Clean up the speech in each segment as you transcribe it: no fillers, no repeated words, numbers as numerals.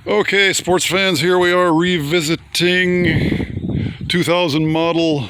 Okay, sports fans, here we are revisiting 2000 model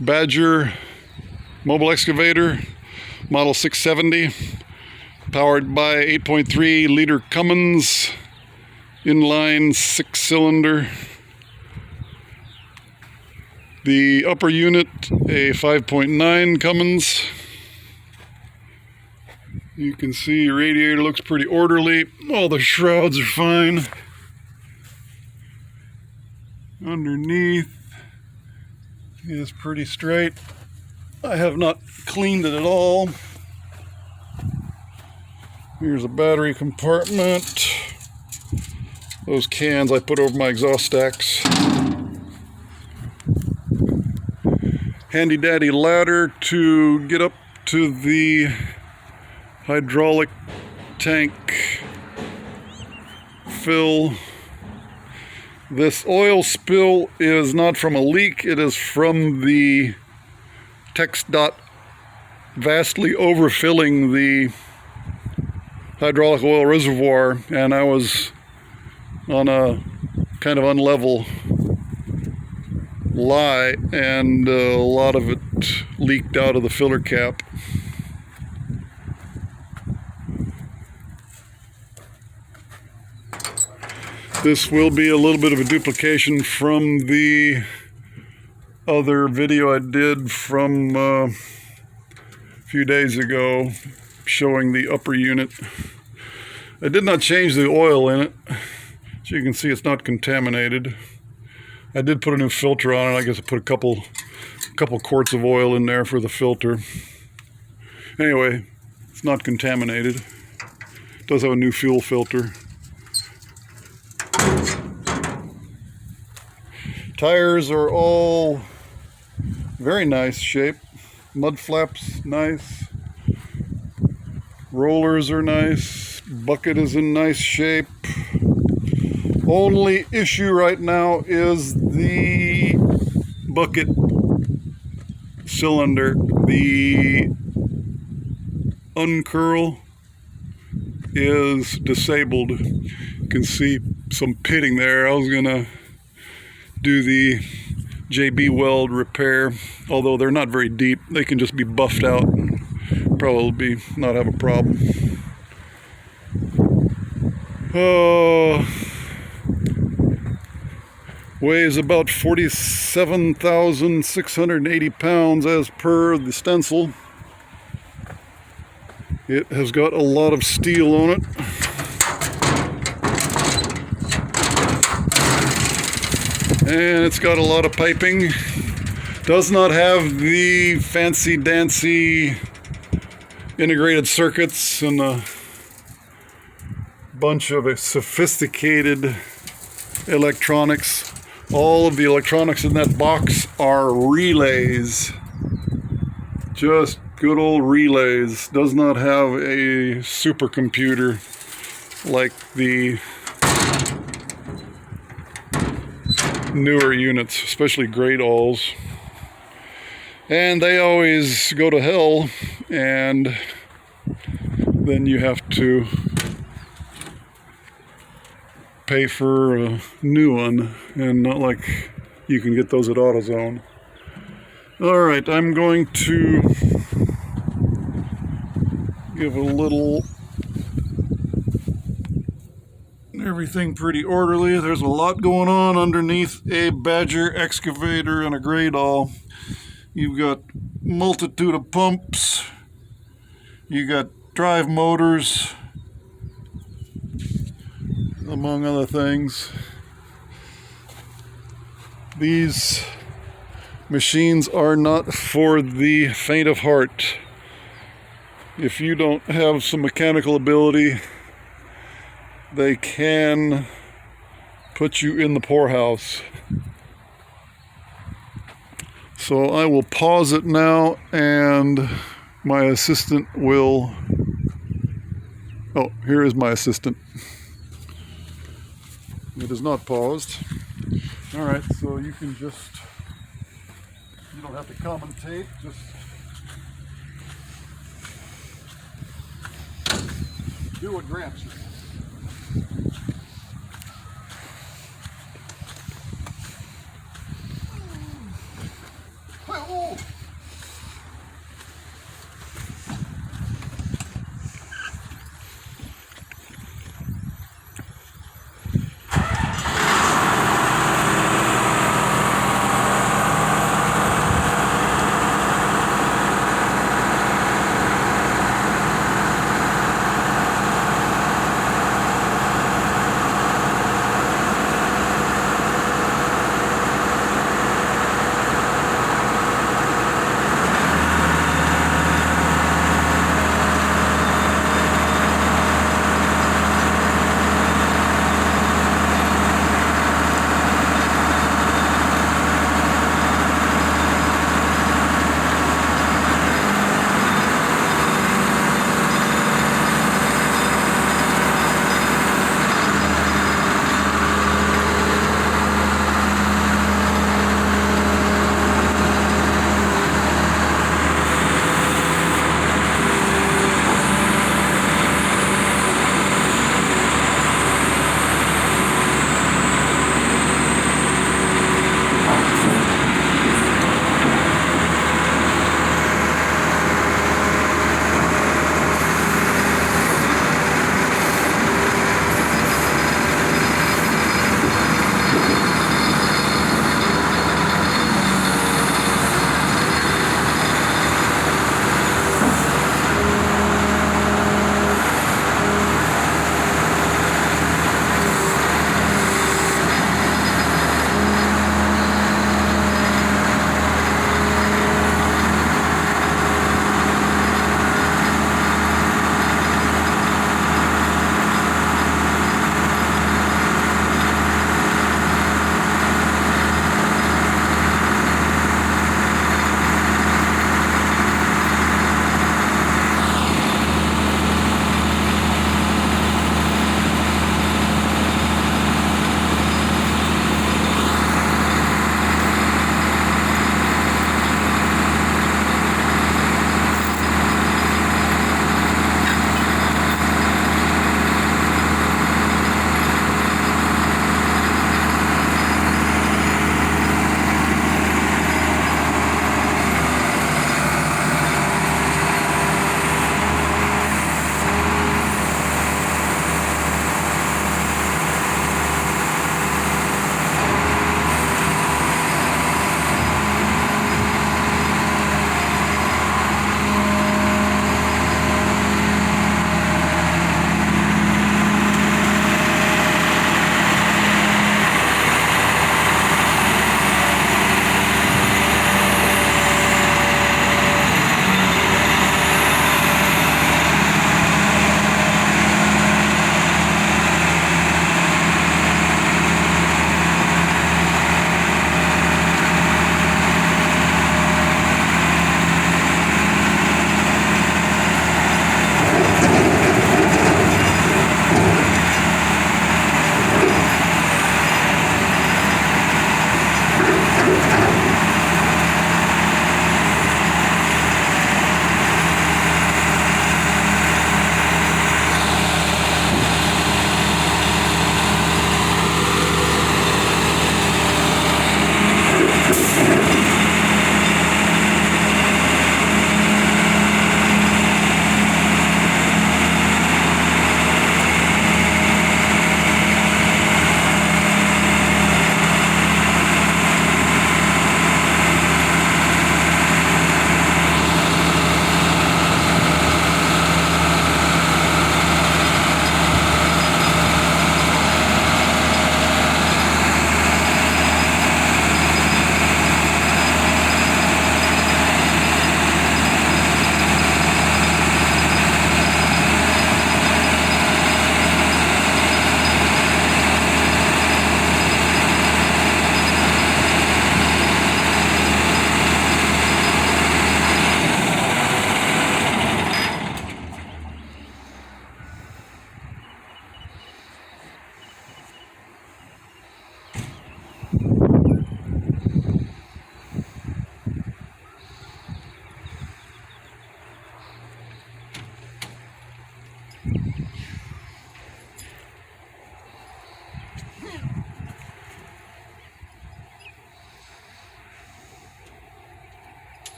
Badger mobile excavator, model 670, powered by 8.3 liter Cummins, inline 6-cylinder. The upper unit, a 5.9 Cummins. You can see your radiator looks pretty orderly. All the shrouds are fine. Underneath is pretty straight. I have not cleaned it at all. Here's a battery compartment. Those cans I put over my exhaust stacks. Handy dandy ladder to get up to the hydraulic tank fill. This oil spill is not from a leak, it is from the TxDOT vastly overfilling the hydraulic oil reservoir, and I was on a kind of unlevel lie, and a lot of it leaked out of the filler cap. This will be a little bit of a duplication from the other video I did from a few days ago showing the upper unit. I did not change the oil in it. As you can see, it's not contaminated. I did put a new filter on it. I guess I put a couple quarts of oil in there for the filter. Anyway, it's not contaminated. It does have a new fuel filter. Tires are all very nice shape. Mud flaps nice. Rollers are nice. Bucket is in nice shape. Only issue right now is the bucket cylinder. The uncurl is disabled. You can see some pitting there. I was gonna do the JB weld repair, although they're not very deep. They can just be buffed out and probably not have a problem. Weighs about 47,680 pounds as per the stencil. It has got a lot of steel on it. And it's got a lot of piping. Does not have the fancy dancy integrated circuits and a bunch of sophisticated electronics. All of the electronics in that box are relays. Just good old relays. Does not have a supercomputer like the newer units, especially Gradalls. And they always go to hell, and then you have to pay for a new one, and not like you can get those at AutoZone. Alright, I'm going to give a little everything pretty orderly. There's a lot going on underneath a Badger excavator and a Gradall. You've got multitude of pumps. You got drive motors, among other things. These machines are not for the faint of heart. If you don't have some mechanical ability, they can put you in the poorhouse. So I will pause it now, and my assistant will... Oh, here is my assistant. It is not paused. Alright, so you can just... You don't have to commentate, just... do what Gramps says.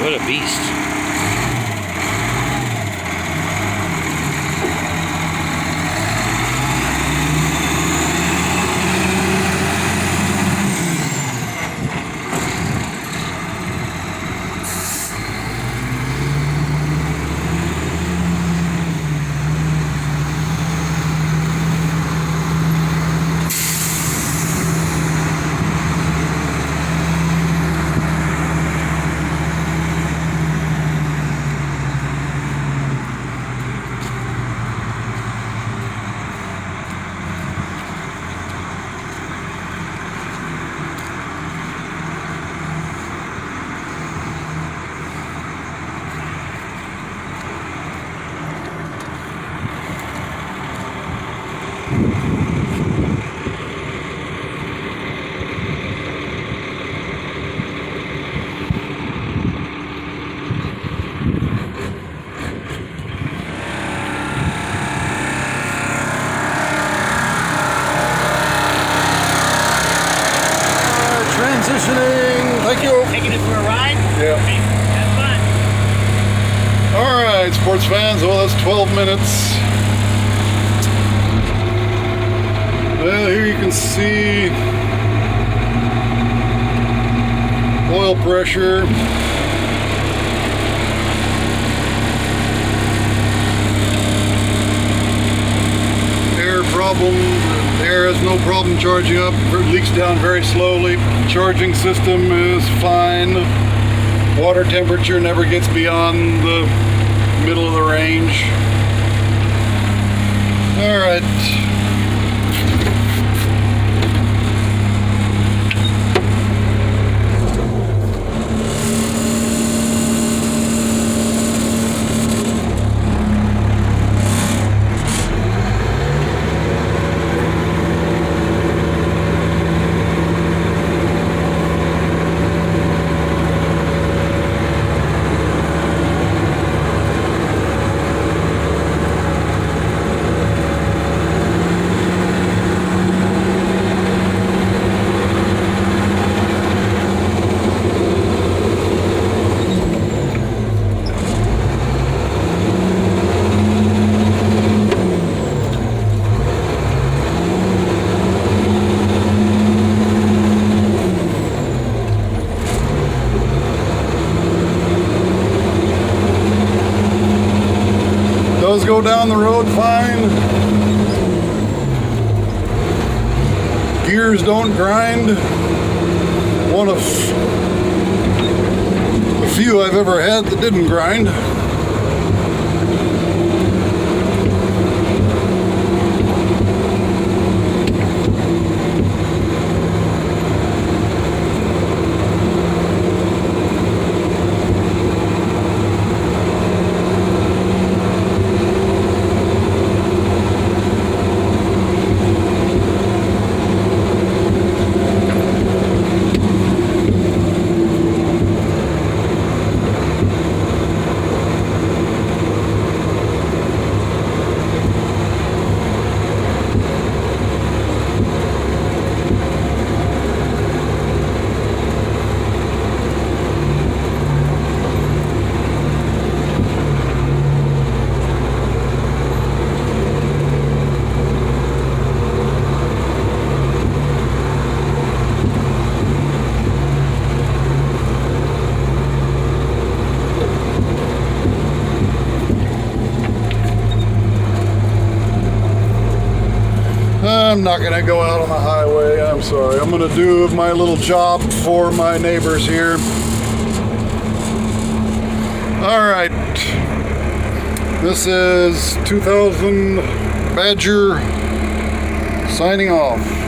What a beast. Transitioning. Thank you. Taking it for a ride? Yeah. Okay. Have fun. All right, sports fans. Well, that's 12 minutes. Well, here you can see oil pressure. Air problem. Air has no problem charging up. It leaks down very slowly. Charging system is fine. Water temperature never gets beyond the middle of the range. All right. Those go down the road fine. Gears don't grind. One of a few I've ever had that didn't grind. I'm not gonna go out on the highway, I'm sorry. I'm gonna do my little job for my neighbors here. All right, this is 2000 Badger signing off.